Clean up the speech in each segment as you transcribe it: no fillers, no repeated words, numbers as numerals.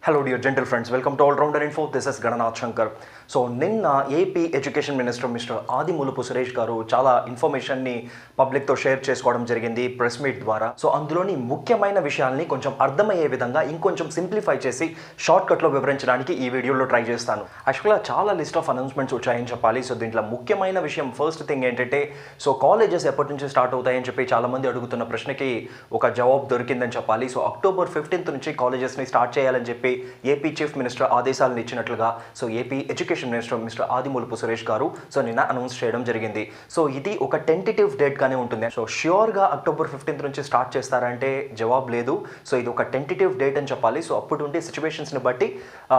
Hello dear gentle friends, welcome to All Rounder Info. This is Gananath Shankar. So నిన్న AP education minister mister Adimulapu Suresh గారు చాలా ఇన్ఫర్మేషన్ని పబ్లిక్తో share చేసుకోవడం జరిగింది press meet ద్వారా. సో అందులోని ముఖ్యమైన విషయాల్ని కొంచెం అర్థమయ్యే విధంగా ఇంకొంచెం సింప్లిఫై చేసి షార్ట్కట్లో వివరించడానికి ఈ వీడియోలో ట్రై చేస్తాను. యాక్చువల్గా చాలా లిస్ట్ ఆఫ్ అనౌన్స్మెంట్స్ వచ్చాయని చెప్పాలి. సో దీంట్లో ముఖ్యమైన విషయం ఫస్ట్ థింగ్ ఏంటంటే సో కాలేజెస్ ఎప్పటి నుంచి స్టార్ట్ అవుతాయని చెప్పి చాలామంది అడుగుతున్న ప్రశ్నకి ఒక జవాబు దొరికిందని చెప్పాలి. సో అక్టోబర్ 15th నుంచి కాలేజెస్ని స్టార్ట్ చేయాలని చెప్పి ఏపీ చీఫ్ మినిస్టర్ ఆదేశాలను ఇచ్చినట్లుగా so AP education minister mister Adimulapu Suresh గారు సో నిన్న అనౌన్స్ చేయడం జరిగింది. సో ఇది ఒక టెంటేటివ్ డేట్ గానే ఉంటుంది. సో ష్యూర్గా అక్టోబర్ 15th నుంచి స్టార్ట్ చేస్తారంటే జవాబు లేదు. సో ఇది ఒక టెంటేటివ్ డేట్ అని చెప్పాలి. సో అప్పుడు ఉండే సిచ్యువేషన్స్ని బట్టి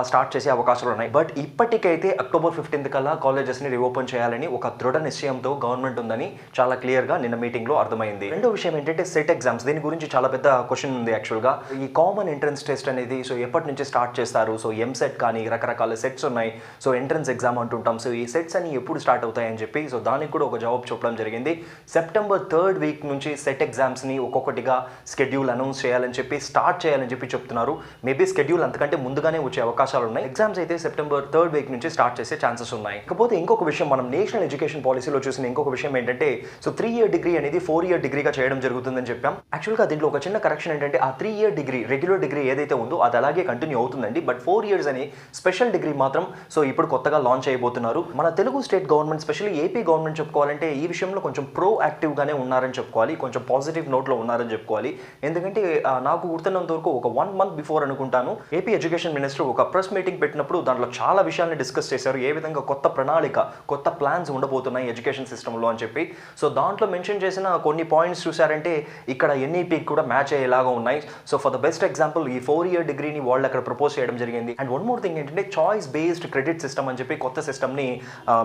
స్టార్ట్ చేసే అవకాశాలు ఉన్నాయి. బట్ ఇప్పటికైతే అక్టోబర్ 15th కల్లా కాలేజెస్ని రీఓపెన్ చేయాలని ఒక దృఢ నిశ్చయంతో గవర్నమెంట్ ఉందని చాలా క్లియర్గా నిన్న మీటింగ్లో అర్థమైంది. రెండో విషయం ఏంటంటే సెట్ ఎగ్జామ్స్. దీని గురించి చాలా పెద్ద క్వశ్చన్ ఉంది యాక్చువల్గా. ఈ కామన్ ఎంట్రన్స్ టెస్ట్ అనేది సో ఎప్పటి నుంచి స్టార్ట్ చేస్తారు? సో ఎంసెట్ కానీ రకరకాల సెట్స్ ఉన్నాయి. సో ఎంట్రన్స్ ఎగ్జామ్ అంటుంటాం. సో ఈ సెట్స్ అని ఎప్పుడు స్టార్ట్ అవుతాయని చెప్పి సో దానికి కూడా ఒక జవాబు చెప్పడం జరిగింది. సెప్టెంబర్ 3rd వీక్ నుంచి సెట్ ఎగ్జామ్స్ని ఒక్కొక్కటిగా స్కెడ్యూల్ అనౌన్స్ చేయాలని చెప్పి స్టార్ట్ చేయాలని చెప్పి చెప్తున్నారు. మేబీ స్కెడ్యూల్ అంతకంటే ముందుగానే వచ్చే అవకాశాలు ఉన్నాయి. ఎగ్జామ్స్ అయితే సెప్టెంబర్ 3rd వీక్ నుంచి స్టార్ట్ చేసే ఛాన్సెస్ ఉన్నాయి. ఇకపోతే ఇంకొక విషయం, మనం నేషనల్ ఎడ్యుకేషన్ పాలసీలో చూసిన ఇంకొక విషయం ఏంటంటే సో 3-year డిగ్రీ అనేది 4-year డిగ్రీగా చేయడం జరుగుతుందని చెప్పాం. యాక్చువల్గా దీంట్లో ఒక చిన్న కరెక్షన్ ఏంటంటే ఆ 3-year డిగ్రీ రెగ్యులర్ డిగ్రీ ఏదైతే ఉందో అది అలాగే కంటిన్యూ అవుతుందండి. బట్ 4 years అని స్పెషల్ డిగ్రీ మాత్రం సో ఇప్పుడు కొత్తగా లాంచ్ చేయబోతున్నారు. మన Telugu state government specially AP government చెప్పుకోవాలంటే ఈ విషయంలో కొంచెం ప్రో యాక్టివ్గానే ఉన్నారని చెప్పుకోవాలి. కొంచెం పాజిటివ్ నోట్లో ఉన్నారని చెప్పుకోవాలి. ఎందుకంటే నాకు గుర్తున్నంత వరకు ఒక 1 month బిఫోర్ అనుకుంటాను ఏపీ ఎడ్యుకేషన్ మినిస్టర్ ఒక ప్రెస్ మీటింగ్ పెట్టినప్పుడు దాంట్లో చాలా విషయాల్ని డిస్కస్ చేశారు. ఏ విధంగా కొత్త ప్రణాళిక కొత్త ప్లాన్స్ ఉండబోతున్నాయి ఎడ్యుకేషన్ సిస్టంలో అని చెప్పి. సో దాంట్లో మెన్షన్ చేసిన కొన్ని పాయింట్స్ చూసారంటే ఇక్కడ ఎన్ఈపీకి కూడా మ్యాచ్ అయ్యేలాగా ఉన్నాయి. So for the best example ఈ 4-year డిగ్రీని వాళ్ళు అక్కడ ప్రపోజ్ చేయడం జరిగింది. అండ్ వన్ మోర్ థింగ్ ఏంటంటే చాయిస్ బేస్డ్ క్రెడిట్ సిస్టమ్ అని చెప్పి కొత్త సిస్టమ్ని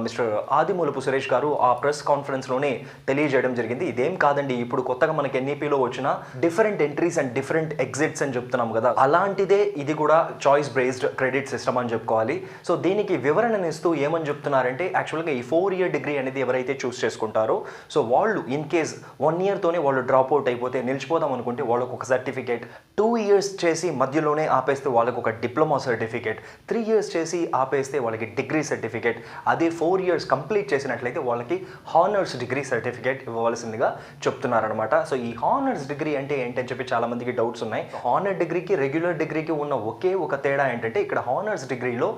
మిస్టర్ ఆదిమూలపు సురేష్ గారు ఆ ప్రెస్ కాన్ఫరెన్స్లోనే తెలియజేయడం జరిగింది. ఇదేం కాదండి, ఇప్పుడు కొత్తగా మనకి ఎన్ఈపీలో వచ్చిన different entries and different exits అని చెప్తున్నాం కదా, అలాంటిదే ఇది కూడా చాయిస్ బేస్డ్ క్రెడిట్ సిస్టమ్ అని చెప్పుకోవాలి. సో దీనికి వివరణనిస్తూ ఏమని చెప్తున్నారంటే యాక్చువల్గా ఈ 4-year డిగ్రీ అనేది ఎవరైతే చూస్ చేసుకుంటారో సో వాళ్ళు ఇన్ కేస్ 1 yearతోనే వాళ్ళు డ్రాప్ అవుట్ అయిపోతే నిలిచిపోదాం అనుకుంటే వాళ్ళకు ఒక సర్టిఫికేట్, 2 years చేసి మధ్యలోనే ఆపేస్తే వాళ్ళకు ఒక డిప్లొమా సర్టిఫికేట్, 3 years చేసి ఆపేస్తే వాళ్ళకి డిగ్రీ సర్టిఫికేట్, అదే 4 years కంప్లీట్ చేసినట్లయితే వాళ్ళకి హానర్స్ డిగ్రీ సర్టిఫికేట్ ఇవ్వవలసిందిగా చెప్తున్నారనమాట. సో ఈ హానర్స్ డిగ్రీ అంటే ఏంటని చెప్పి చాలా మందికి డౌట్స్ ఉన్నాయి. హానర్ డిగ్రీకి రెగ్యులర్ డిగ్రీకి ఉన్న ఒకే ఒక తేడా ఏంటంటే ఇక్కడ హానర్స్ డిగ్రీలో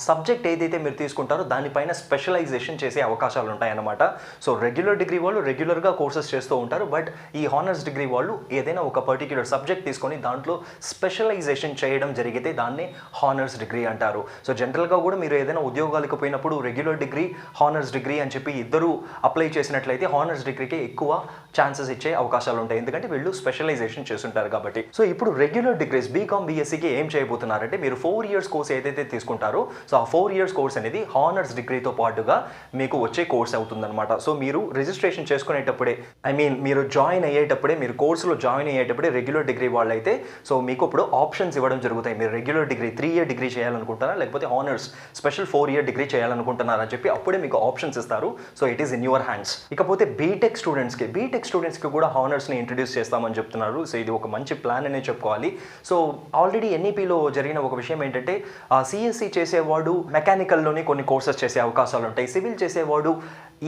సబ్జెక్ట్ ఏదైతే మీరు తీసుకుంటారో దానిపైన స్పెషలైజేషన్ చేసే అవకాశాలు ఉంటాయన్నమాట. సో రెగ్యులర్ డిగ్రీ వాళ్ళు రెగ్యులర్గా కోర్సెస్ చేస్తూ ఉంటారు. బట్ ఈ హానర్స్ డిగ్రీ వాళ్ళు ఏదైనా ఒక పర్టిక్యులర్ సబ్జెక్ట్ తీసుకొని దాంట్లో స్పెషలైజేషన్ చేయడం జరిగితే దాన్ని హానర్స్ డిగ్రీ అంటారు. సో జనరల్గా కూడా మీరు ఏదైనా ఉద్యోగాలకు పోయినప్పుడు రెగ్యులర్ డిగ్రీ హానర్స్ డిగ్రీ అని చెప్పి ఇద్దరు అప్లై చేసినట్లయితే హానర్స్ డిగ్రీకి ఎక్కువ ఛాన్సెస్ ఇచ్చే అవకాశాలు ఉంటాయి. ఎందుకంటే వీళ్ళు స్పెషలైజేషన్ చేస్తుంటారు కాబట్టి. సో ఇప్పుడు రెగ్యులర్ డిగ్రీస్ బీకామ్ బీఎస్సీకి ఏం చేయబోతున్నారంటే మీరు 4 years కోర్స్ ఏదైతే తీసుకుంటారో సో ఆ 4 years కోర్స్ అనేది హానర్స్ డిగ్రీతో పాటుగా మీకు వచ్చే కోర్స్ అవుతుందన్నమాట. సో మీరు రిజిస్ట్రేషన్ చేసుకునేటప్పుడే మీరు జాయిన్ అయ్యేటప్పుడే మీరు కోర్సులో జాయిన్ అయ్యేటప్పుడే రెగ్యులర్ డిగ్రీ వాళ్ళు అయితే సో మీకు ఇప్పుడు ఆప్షన్స్ ఇవ్వడం జరుగుతాయి. మీరు రెగ్యులర్ డిగ్రీ 3-year డిగ్రీ చేయాలనుకుంటారా లేకపోతే హానర్స్ స్పెషల్ 4-year డిగ్రీ చేయాలనుకుంటున్నారా అని చెప్పి అప్పుడే మీకు ఆప్షన్స్ ఇస్తారు. So it is in your hands. ఇకపోతే బీటెక్ స్టూడెంట్స్కి కూడా హానర్స్ని ఇంట్రడ్యూస్ చేస్తామని చెప్తున్నారు. సో ఇది ఒక మంచి ప్లాన్ అనే చెప్పుకోవాలి. సో ఆల్రెడీ ఎన్ఈపీలో జరిగిన ఒక విషయం ఏంటంటే సిఎస్సి చేసేవాడు మెకానికల్లోని కొన్ని కోర్సెస్ చేసే అవకాశాలు ఉంటాయి. సివిల్ చేసేవాడు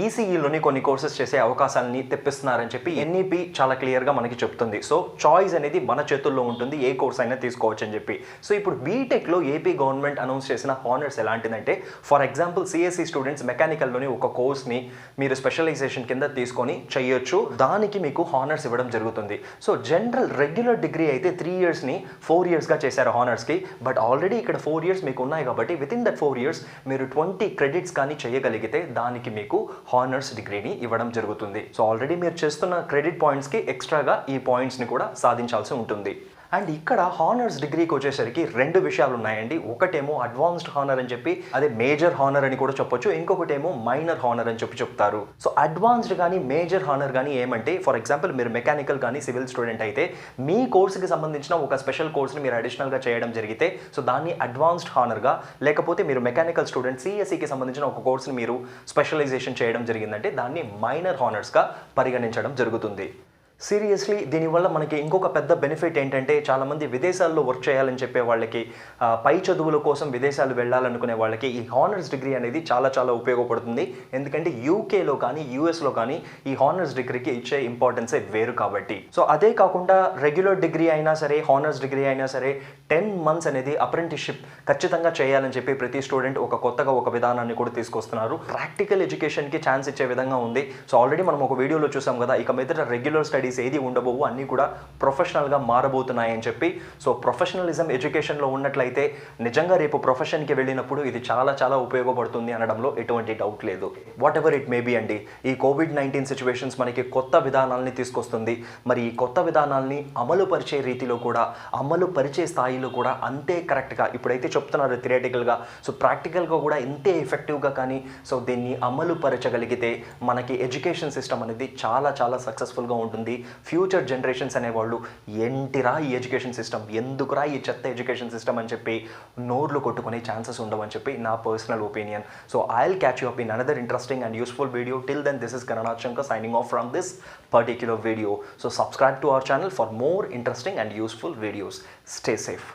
ఈసీఈలోని కొన్ని కోర్సెస్ చేసే అవకాశాలని తెప్పిస్తున్నారని చెప్పి ఎన్ఈపీ చాలా క్లియర్గా మనకి చెప్తుంది. సో చాయిస్ అనేది మన చేతుల్లో ఉంటుంది, ఏ కోర్స్ అయినా తీసుకోవచ్చు అని చెప్పి. సో ఇప్పుడు బీటెక్లో ఏపీ గవర్నమెంట్ అనౌన్స్ చేసిన హానర్స్ ఎలాంటిదంటే ఫర్ ఎగ్జాంపుల్ సిఎస్సి స్టూడెంట్స్ మెకానికల్లోని ఒక కోర్స్ని మీరు స్పెషలైజేషన్ కింద తీసుకొని చేయొచ్చు. దానికి మీకు హానర్స్ ఇవ్వడం జరుగుతుంది. సో జనరల్ రెగ్యులర్ డిగ్రీ అయితే 3 yearsని 4 yearsగా చేశారు హానర్స్కి. బట్ ఆల్రెడీ ఇక్కడ 4 years మీకు ఉన్నాయి కాబట్టి విత్ ఇన్ దట్ 4 years మీరు 20 credits కానీ చేయగలిగితే దానికి మీకు హానర్స్ డిగ్రీని ఇవ్వడం జరుగుతుంది. సో ఆల్రెడీ మీరు చేస్తున్న క్రెడిట్ పాయింట్స్కి ఎక్స్ట్రాగా ఈ పాయింట్స్ని కూడా సాధించాల్సి ఉంటుంది. అండ్ ఇక్కడ హానర్స్ డిగ్రీకి వచ్చేసరికి 2 విషయాలు ఉన్నాయండి. ఒకటేమో అడ్వాన్స్డ్ హానర్ అని చెప్పి అదే మేజర్ హానర్ అని కూడా చెప్పొచ్చు. ఇంకొకటేమో మైనర్ హానర్ అని చెప్పి చెప్తారు. సో అడ్వాన్స్డ్ కానీ మేజర్ హానర్ కానీ ఏమంటే ఫర్ ఎగ్జాంపుల్ మీరు మెకానికల్ కానీ సివిల్ స్టూడెంట్ అయితే మీ కోర్సుకి సంబంధించిన ఒక స్పెషల్ కోర్స్ని మీరు అడిషనల్గా చేయడం జరిగితే సో దాన్ని అడ్వాన్స్డ్ హానర్గా, లేకపోతే మీరు మెకానికల్ స్టూడెంట్ సిఎస్సికి సంబంధించిన ఒక కోర్స్ని మీరు స్పెషలైజేషన్ చేయడం జరిగిందంటే దాన్ని మైనర్ హానర్స్గా పరిగణించడం జరుగుతుంది. సీరియస్లీ దీనివల్ల మనకి ఇంకొక పెద్ద బెనిఫిట్ ఏంటంటే చాలామంది విదేశాల్లో వర్క్ చేయాలని చెప్పే వాళ్ళకి పై చదువుల కోసం విదేశాలు వెళ్ళాలనుకునే వాళ్ళకి ఈ హానర్స్ డిగ్రీ అనేది చాలా చాలా ఉపయోగపడుతుంది. ఎందుకంటే యూకేలో కానీ యూఎస్లో కానీ ఈ హానర్స్ డిగ్రీకి ఇచ్చే ఇంపార్టెన్సే వేరు కాబట్టి. సో అదే కాకుండా రెగ్యులర్ డిగ్రీ అయినా సరే హానర్స్ డిగ్రీ అయినా సరే 10 months అనేది అప్రెంటిస్షిప్ ఖచ్చితంగా చేయాలని చెప్పి ప్రతి స్టూడెంట్ కొత్తగా ఒక విధానాన్ని కూడా తీసుకొస్తున్నారు. ప్రాక్టికల్ ఎడ్యుకేషన్కి ఛాన్స్ ఇచ్చే విధంగా ఉంది. సో ఆల్రెడీ మనం ఒక వీడియోలో చూసాం కదా, ఇక మీదట రెగ్యులర్ స్టడీస్ ఏది ఉండబోవు, అన్నీ కూడా ప్రొఫెషనల్గా మారబోతున్నాయని చెప్పి. సో ప్రొఫెషనలిజం ఎడ్యుకేషన్లో ఉన్నట్లయితే నిజంగా రేపు ప్రొఫెషన్కి వెళ్ళినప్పుడు ఇది చాలా చాలా ఉపయోగపడుతుంది అనడంలో ఎటువంటి డౌట్ లేదు. Whatever it may be అండి, ఈ కోవిడ్-19 సిచ్యువేషన్స్ మనకి కొత్త విధానాల్ని తీసుకొస్తుంది. మరి ఈ కొత్త విధానాల్ని అమలు పరిచే రీతిలో కూడా, అమలు పరిచే స్థాయిలో కూడా అంతే కరెక్ట్గా ఇప్పుడైతే చెప్తున్నారు థియరిటికల్గా, సో ప్రాక్టికల్గా కూడా ఇంతే ఎఫెక్టివ్గా కానీ సో దీన్ని అమలు పరచగలిగితే మనకి ఎడ్యుకేషన్ సిస్టమ్ అనేది చాలా చాలా సక్సెస్ఫుల్గా ఉంటుంది. ఫ్యూచర్ జనరేషన్స్ అనేవాళ్ళు ఏంటిరా ఈ ఎడ్యుకేషన్ సిస్టమ్, ఎందుకురా ఈ చెత్త ఎడ్యుకేషన్ సిస్టమ్ అని చెప్పి నోర్లు కొట్టుకునే ఛాన్సెస్ ఉండవని చెప్పి నా personal opinion. So I'll catch you up in another interesting and useful video. Till then, this is Gananath Shankar signing off from this particular video. So subscribe to our channel for more interesting and useful videos. Stay safe.